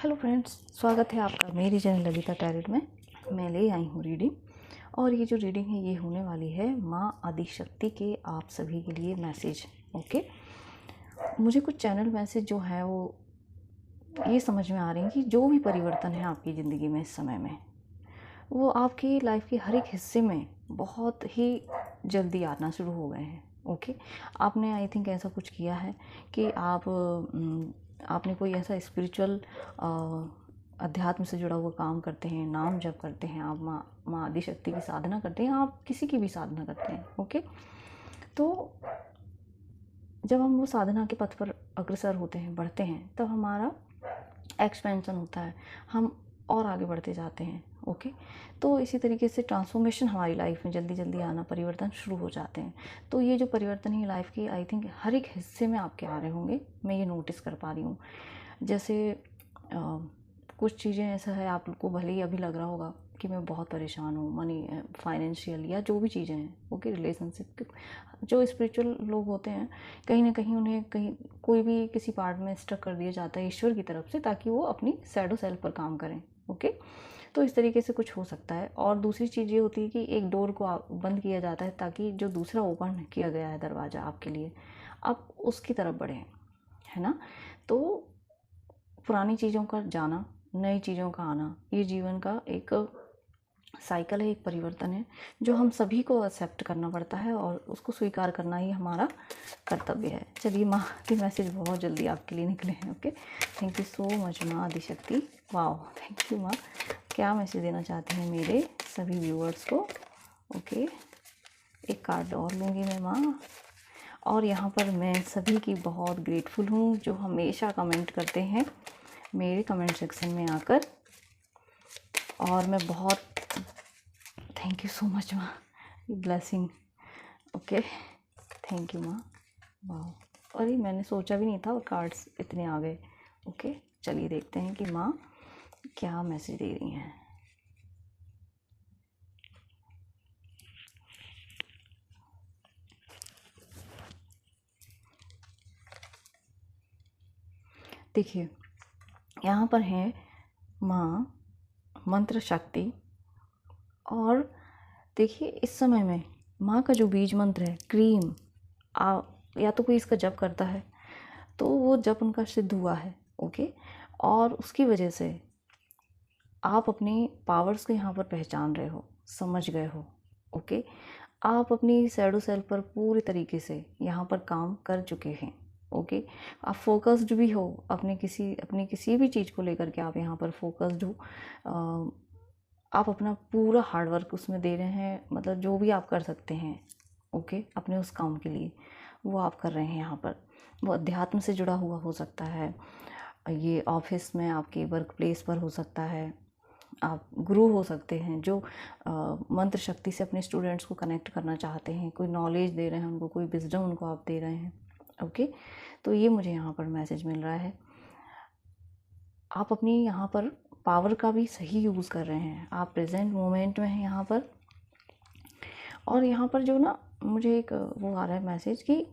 Hello friends, स्वागत है आपका मेरी चैनल ललिता टैरेट में। मैं ले आई हूँ रीडिंग, और ये जो रीडिंग है ये होने वाली है माँ आदिशक्ति के आप सभी के लिए मैसेज। ओके, मुझे कुछ चैनल मैसेज जो है वो ये समझ में आ रही है कि जो भी परिवर्तन है आपकी ज़िंदगी में इस समय में, वो आपकी लाइफ के हर एक हिस्से में बहुत ही जल्दी आना शुरू हो गए हैं। ओके, आपने आई थिंक ऐसा कुछ किया है कि आपने कोई ऐसा स्पिरिचुअल अध्यात्म से जुड़ा हुआ काम करते हैं, नाम जप करते हैं, आप माँ आदिशक्ति की साधना करते हैं, आप किसी की भी साधना करते हैं। ओके, तो जब हम वो साधना के पथ पर अग्रसर होते हैं, बढ़ते हैं, तब हमारा एक्सपेंशन होता है, हम और आगे बढ़ते जाते हैं। ओके, तो इसी तरीके से ट्रांसफॉर्मेशन हमारी लाइफ में जल्दी जल्दी आना, परिवर्तन शुरू हो जाते हैं। तो ये जो परिवर्तन है लाइफ की, आई थिंक हर एक हिस्से में आपके आ रहे होंगे, मैं ये नोटिस कर पा रही हूँ। जैसे कुछ चीज़ें ऐसा है, आपको भले ही अभी लग रहा होगा कि मैं बहुत परेशान हूँ, मनी फाइनेंशियल या जो भी चीज़ें हैं। ओके, रिलेशनशिप, जो स्पिरिचुअल लोग होते हैं, कहीं ना कहीं उन्हें कहीं कोई भी किसी पार्ट में स्टक कर दिया जाता है ईश्वर की तरफ से, ताकि वो अपनी शैडो सेल्फ पर काम करें। ओके, तो इस तरीके से कुछ हो सकता है। और दूसरी चीज़ ये होती है कि एक डोर को बंद किया जाता है, ताकि जो दूसरा ओपन किया गया है दरवाज़ा आपके लिए, आप उसकी तरफ बढ़ें, है ना। तो पुरानी चीज़ों का जाना, नई चीज़ों का आना, ये जीवन का एक साइकिल है, एक परिवर्तन है, जो हम सभी को एक्सेप्ट करना पड़ता है और उसको स्वीकार करना ही हमारा कर्तव्य है। चलिए, माँ के मैसेज बहुत जल्दी आपके लिए निकले हैं। Okay, thank you so much माँ आदिशक्ति। वाह, थैंक यू माँ। क्या मैसेज देना चाहते हैं मेरे सभी व्यूअर्स को? ओके, एक कार्ड और लूँगी मैं माँ। और यहाँ पर मैं सभी की बहुत ग्रेटफुल हूँ जो हमेशा कमेंट करते हैं मेरे कमेंट सेक्शन में आकर, और मैं बहुत थैंक यू सो मच माँ, ब्लेसिंग। ओके, थैंक यू माँ। वाह, अरे मैंने सोचा भी नहीं था और कार्ड्स इतने आ गए। ओके, चलिए देखते हैं कि माँ क्या मैसेज दे रही हैं। देखिए, यहाँ पर है माँ मंत्र शक्ति, और देखिए इस समय में माँ का जो बीज मंत्र है क्रीम, या तो कोई इसका जप करता है तो वो जप उनका सिद्ध हुआ है। ओके, और उसकी वजह से आप अपनी पावर्स को यहाँ पर पहचान रहे हो, समझ गए हो। ओके, आप अपनी शैडो सेल्फ पर पूरी तरीके से यहाँ पर काम कर चुके हैं। ओके, आप फोकस्ड भी हो अपनी किसी भी चीज़ को लेकर के, आप यहाँ पर फोकस्ड हो। आप अपना पूरा हार्डवर्क उसमें दे रहे हैं, मतलब जो भी आप कर सकते हैं ओके अपने उस काम के लिए, वो आप कर रहे हैं यहाँ पर। वो अध्यात्म से जुड़ा हुआ हो सकता है, ये ऑफिस में आपके वर्क प्लेस पर हो सकता है, आप गुरु हो सकते हैं जो मंत्र शक्ति से अपने स्टूडेंट्स को कनेक्ट करना चाहते हैं, कोई नॉलेज दे रहे हैं उनको, कोई विजडम उनको आप दे रहे हैं। ओके, तो ये मुझे यहाँ पर मैसेज मिल रहा है। आप अपनी यहाँ पर पावर का भी सही यूज़ कर रहे हैं, आप प्रेजेंट मोमेंट में हैं यहाँ पर। और यहाँ पर जो ना मुझे एक वो आ रहा है मैसेज कि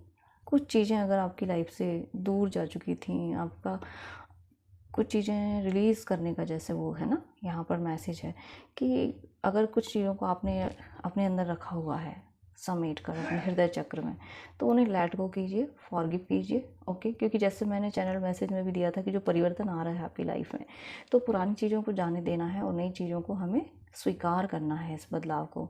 कुछ चीज़ें अगर आपकी लाइफ से दूर जा चुकी थी, आपका कुछ चीज़ें रिलीज़ करने का जैसे वो है ना, यहाँ पर मैसेज है कि अगर कुछ चीज़ों को आपने अपने अंदर रखा हुआ है समेट कर अपने हृदय चक्र में, तो उन्हें लेट गो कीजिए, फॉरगिव कीजिए। ओके, क्योंकि जैसे मैंने चैनल मैसेज में भी दिया था कि जो परिवर्तन आ रहा है आपकी लाइफ में, तो पुरानी चीज़ों को जाने देना है और नई चीज़ों को हमें स्वीकार करना है, इस बदलाव को।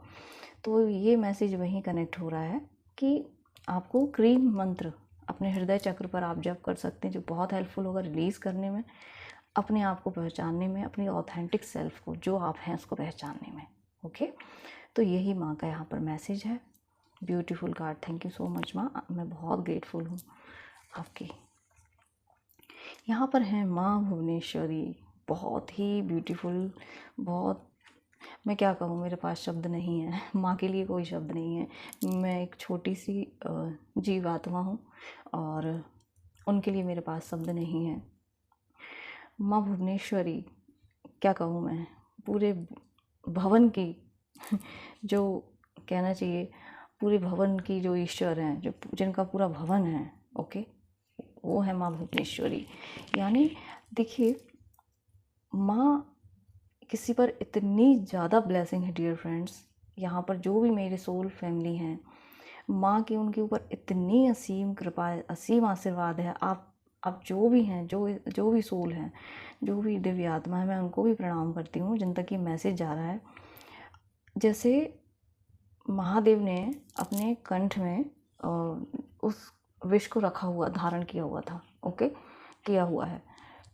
तो ये मैसेज वहीं कनेक्ट हो रहा है कि आपको क्रीम मंत्र अपने हृदय चक्र पर आप जप कर सकते हैं, जो बहुत हेल्पफुल होगा रिलीज़ करने में, अपने आप को पहचानने में, अपनी ऑथेंटिक सेल्फ को जो आप हैं उसको पहचानने में। ओके, तो यही माँ का यहाँ पर मैसेज है। Beautiful card, thank you so much माँ, मैं बहुत ग्रेटफुल हूँ आपकी। यहाँ पर है माँ भुवनेश्वरी, बहुत ही ब्यूटीफुल, बहुत, मैं क्या कहूँ, मेरे पास शब्द नहीं है, माँ के लिए कोई शब्द नहीं है। मैं एक छोटी सी जीवात्मा हूँ और उनके लिए मेरे पास शब्द नहीं है। माँ भुवनेश्वरी, क्या कहूँ मैं, पूरे भवन की जो कहना चाहिए, पूरे भवन की जो ईश्वर हैं, जो जिनका पूरा भवन है, ओके, वो है माँ भुवनेश्वरी। यानी देखिए, माँ किसी पर इतनी ज़्यादा ब्लेसिंग है डियर फ्रेंड्स, यहाँ पर जो भी मेरे सोल फैमिली हैं, माँ की उनके ऊपर इतनी असीम कृपा है, असीम आशीर्वाद है। आप जो भी हैं, जो भी सोल हैं, जो भी दिव्य आत्मा है, मैं उनको भी प्रणाम करती हूँ जिन तक ये मैसेज जा रहा है। जैसे महादेव ने अपने कंठ में उस विष को रखा हुआ, धारण किया हुआ था, ओके, किया हुआ है,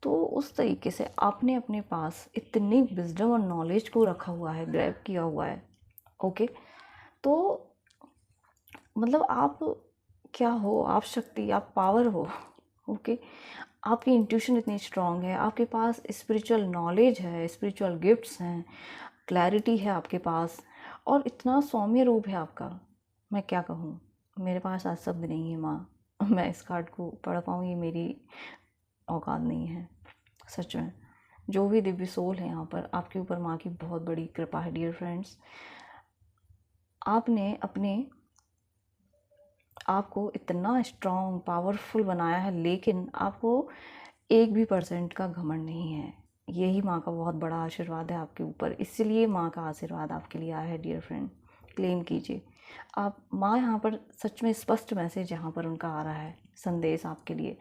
तो उस तरीके से आपने अपने पास इतनी विजडम और नॉलेज को रखा हुआ है, ग्रैब किया हुआ है, ओके। तो मतलब आप क्या हो, आप शक्ति, आप पावर हो, ओके। आपकी इंट्यूशन इतनी स्ट्रांग है, आपके पास स्पिरिचुअल नॉलेज है, स्पिरिचुअल गिफ्ट्स हैं, क्लैरिटी है आपके पास, और इतना सौम्य रूप है आपका, मैं क्या कहूँ, मेरे पास आज शब्द नहीं है माँ, मैं इस कार्ड को पढ़ पाऊँ, ये मेरी औकात नहीं है सच में। जो भी दिव्य सोल है यहाँ पर, आपके ऊपर माँ की बहुत बड़ी कृपा है डियर फ्रेंड्स। आपने अपने आपको इतना स्ट्रॉन्ग पावरफुल बनाया है, लेकिन आपको 1% का घमंड नहीं है। यही माँ का बहुत बड़ा आशीर्वाद है आपके ऊपर, इसलिए माँ का आशीर्वाद आपके लिए आया है डियर फ्रेंड। क्लेम कीजिए आप, माँ यहाँ पर सच में स्पष्ट मैसेज यहाँ पर उनका आ रहा है, संदेश आपके लिए,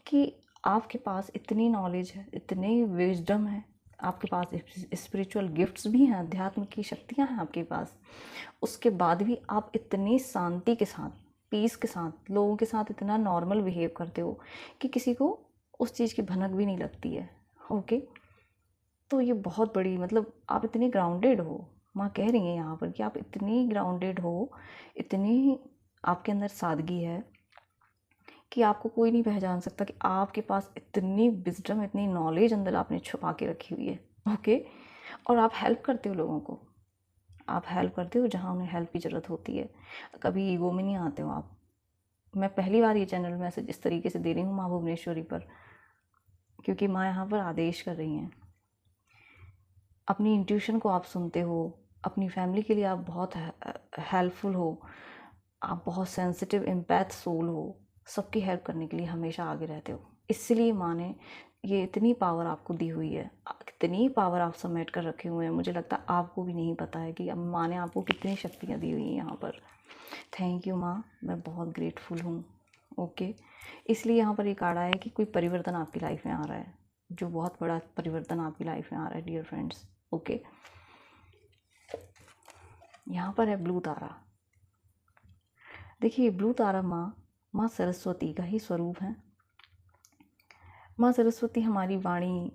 कि आपके पास इतनी नॉलेज है, इतनी विजडम है, आपके पास स्पिरिचुअल गिफ्ट्स भी हैं, अध्यात्म की शक्तियाँ हैं आपके पास, उसके बाद भी आप इतनी शांति के साथ, पीस के साथ, लोगों के साथ इतना नॉर्मल बिहेव करते हो कि किसी को उस चीज़ की भनक भी नहीं लगती है, ओके। तो ये बहुत बड़ी, मतलब आप इतने ग्राउंडेड हो, माँ कह रही हैं यहाँ पर कि आप इतनी ग्राउंडेड हो, इतनी आपके अंदर सादगी है कि आपको कोई नहीं पहचान सकता कि आपके पास इतनी विजडम, इतनी नॉलेज अंदर आपने छुपा के रखी हुई है, ओके। और आप हेल्प करते हो लोगों को, आप हेल्प करते हो जहाँ उन्हें हेल्प की ज़रूरत होती है, कभी ईगो में नहीं आते हो आप। मैं पहली बार ये चैनल मैसेज इस तरीके से दे रही हूँ माँ भुवनेश्वरी पर, क्योंकि माँ यहाँ पर आदेश कर रही हैं। अपनी इंट्यूशन को आप सुनते हो, अपनी फैमिली के लिए आप बहुत हेल्पफुल हो, आप बहुत सेंसिटिव एम्पैथ सोल हो, सबकी हेल्प करने के लिए हमेशा आगे रहते हो, इसलिए माँ ने ये इतनी पावर आपको दी हुई है, कितनी पावर आप समेट कर रखे हुए हैं, मुझे लगता है आपको भी नहीं पता है कि अब माँ ने आपको कितनी शक्तियाँ दी हुई हैं यहाँ पर। थैंक यू माँ, मैं बहुत ग्रेटफुल हूँ, ओके। इसलिए यहाँ पर ये कार्ड आया है कि कोई परिवर्तन आपकी लाइफ में आ रहा है, जो बहुत बड़ा परिवर्तन आपकी लाइफ में आ रहा है डियर फ्रेंड्स, ओके। यहाँ पर है ब्लू तारा। देखिए ब्लू तारा माँ सरस्वती का ही स्वरूप है। माँ सरस्वती हमारी वाणी,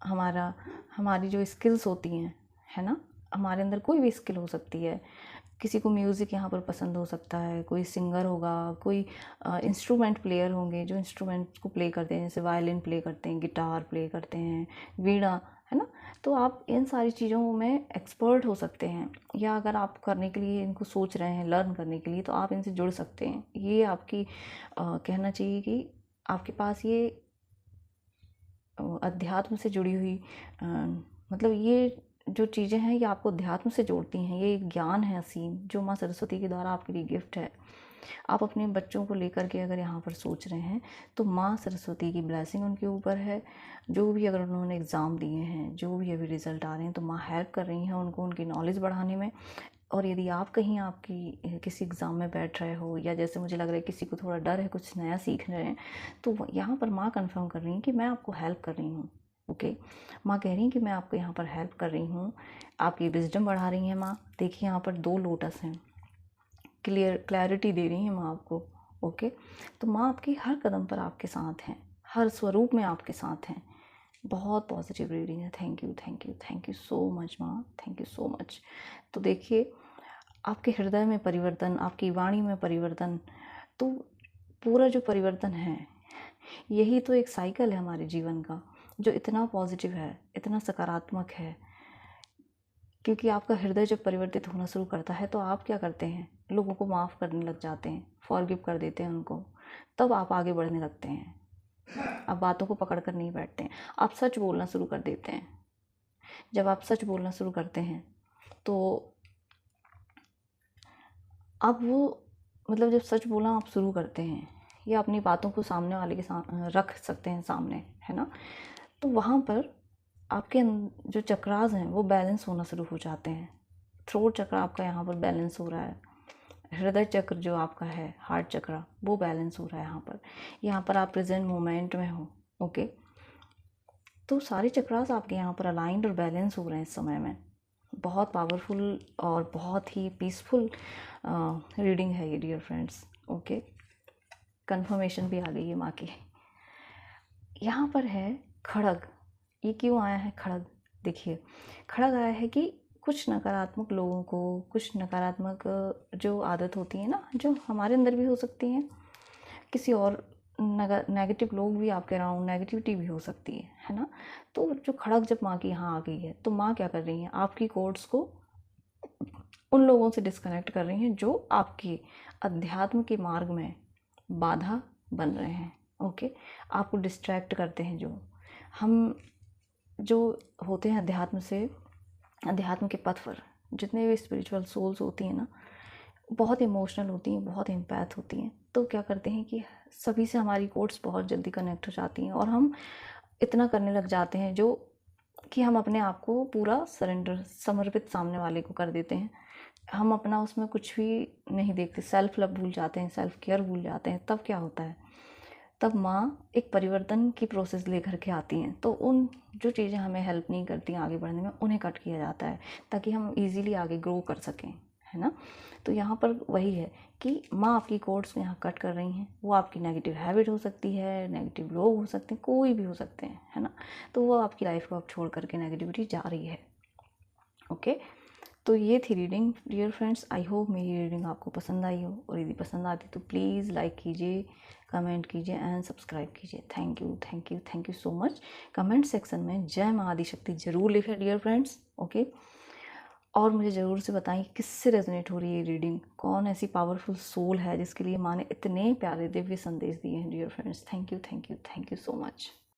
हमारी जो स्किल्स होती हैं, है ना, हमारे अंदर कोई भी स्किल हो सकती है। किसी को म्यूज़िक यहाँ पर पसंद हो सकता है, कोई सिंगर होगा, कोई इंस्ट्रूमेंट प्लेयर होंगे जो इंस्ट्रूमेंट को प्ले करते हैं, जैसे वायलिन प्ले करते हैं, गिटार प्ले करते हैं, वीणा, है ना। तो आप इन सारी चीज़ों में एक्सपर्ट हो सकते हैं, या अगर आप करने के लिए इनको सोच रहे हैं, लर्न करने के लिए, तो आप इनसे जुड़ सकते हैं। ये आपकी कहना चाहिए कि आपके पास ये अध्यात्म से जुड़ी हुई मतलब ये जो चीज़ें हैं ये आपको अध्यात्म से जोड़ती हैं, ये एक ज्ञान है असीम जो माँ सरस्वती के द्वारा आपके लिए गिफ्ट है। आप अपने बच्चों को लेकर के अगर यहाँ पर सोच रहे हैं तो माँ सरस्वती की ब्लेसिंग उनके ऊपर है। जो भी अगर उन्होंने एग्ज़ाम दिए हैं, जो भी अभी रिज़ल्ट आ रहे हैं, तो माँ हेल्प कर रही हैं उनको उनकी नॉलेज बढ़ाने में। और यदि आप कहीं आपकी किसी एग्ज़ाम में बैठ रहे हो, या जैसे मुझे लग रहा है किसी को थोड़ा डर है, कुछ नया सीख रहे हैं, तो यहाँ पर माँ कंफर्म कर रही हैं कि मैं आपको हेल्प कर रही हूँ, ओके। माँ कह रही हैं कि मैं आपको यहाँ पर हेल्प कर रही हूँ, आपकी विजडम बढ़ा रही हैं माँ। देखिए यहाँ पर 2 लोटस हैं, क्लैरिटी दे रही हैं माँ आपको, ओके। तो माँ आपकी हर कदम पर आपके साथ हैं, हर स्वरूप में आपके साथ हैं। बहुत पॉजिटिव रीडिंग है। Thank you, thank you, thank you so much माँ, थैंक यू सो मच। तो देखिए आपके हृदय में परिवर्तन, आपकी वाणी में परिवर्तन, तो पूरा जो परिवर्तन है, यही तो एक साइकिल है हमारे जीवन का, जो इतना पॉजिटिव है, इतना सकारात्मक है। क्योंकि आपका हृदय जब परिवर्तित होना शुरू करता है तो आप क्या करते हैं, लोगों को माफ़ करने लग जाते हैं, फॉरगिव कर देते हैं उनको, तब आप आगे बढ़ने लगते हैं। आप बातों को पकड़ कर नहीं बैठते हैं, आप सच बोलना शुरू कर देते हैं। जब आप सच बोलना शुरू करते हैं तो आप वो, मतलब जब सच बोलना आप शुरू करते हैं, या अपनी बातों को सामने वाले के रख सकते हैं सामने, है ना, तो वहाँ पर आपके जो चक्रास हैं वो बैलेंस होना शुरू हो जाते हैं। थ्रोट चक्र आपका यहाँ पर बैलेंस हो रहा है, हृदय चक्र जो आपका है, हार्ट चक्र, वो बैलेंस हो रहा है यहाँ पर आप प्रेजेंट मोमेंट में हो। ओके, तो सारे चक्रास आपके यहाँ पर अलाइंड और बैलेंस हो रहे हैं इस समय में। बहुत पावरफुल और बहुत ही पीसफुल रीडिंग है ये डियर फ्रेंड्स। ओके, कंफर्मेशन भी आ गई है माँ की। यहाँ पर है खड़ग। ये क्यों आया है खड़ग? देखिए, खड़ग आया है कि कुछ नकारात्मक लोगों को, कुछ नकारात्मक जो आदत होती है ना, जो हमारे अंदर भी हो सकती हैं, किसी और नेगेटिव लोग भी आपके अराउंड, नेगेटिविटी भी हो सकती है ना। तो जो खड़ग जब माँ की यहाँ आ गई है, तो माँ क्या कर रही है, आपकी कोर्स को उन लोगों से डिस्कनेक्ट कर रही हैं जो आपके अध्यात्म के मार्ग में बाधा बन रहे हैं। ओके, आपको डिस्ट्रैक्ट करते हैं। जो हम जो होते हैं अध्यात्म से, अध्यात्म के पथ पर जितने भी स्पिरिचुअल सोल्स होती हैं ना, बहुत इमोशनल होती हैं, बहुत एम्पैथ होती हैं। तो क्या करते हैं कि सभी से हमारी कोर्स बहुत जल्दी कनेक्ट हो जाती हैं और हम इतना करने लग जाते हैं जो कि हम अपने आप को पूरा सरेंडर, समर्पित सामने वाले को कर देते हैं। हम अपना उसमें कुछ भी नहीं देखते, सेल्फ लव भूल जाते हैं, सेल्फ केयर भूल जाते हैं। तब क्या होता है, तब माँ एक परिवर्तन की प्रोसेस लेकर के आती हैं। तो उन जो चीज़ें हमें हेल्प नहीं करती आगे बढ़ने में, उन्हें कट किया जाता है ताकि हम इजीली आगे ग्रो कर सकें, है ना। तो यहाँ पर वही है कि माँ आपकी कोर्स को यहाँ कट कर रही हैं। वो आपकी नेगेटिव हैबिट हो सकती है, नेगेटिव लोग हो सकते हैं, कोई भी हो सकते हैं, है ना। तो वो आपकी लाइफ को अब छोड़ करके नेगेटिविटी जा रही है। ओके, तो ये थी reading dear friends. I hope मेरी रीडिंग आपको पसंद आई हो, और यदि पसंद आती तो प्लीज़ लाइक कीजिए, कमेंट कीजिए एंड सब्सक्राइब कीजिए। Thank you, thank you, thank you so much. Comment section में जय माँ आदिशक्ति ज़रूर लिखें डियर फ्रेंड्स। ओके, और मुझे ज़रूर से बताएं किससे रेजोनेट हो रही है ये रीडिंग, कौन ऐसी पावरफुल सोल है जिसके लिए माँ ने इतने प्यारे दिव्य संदेश दिए हैं dear friends. Thank you, thank you, thank you so much.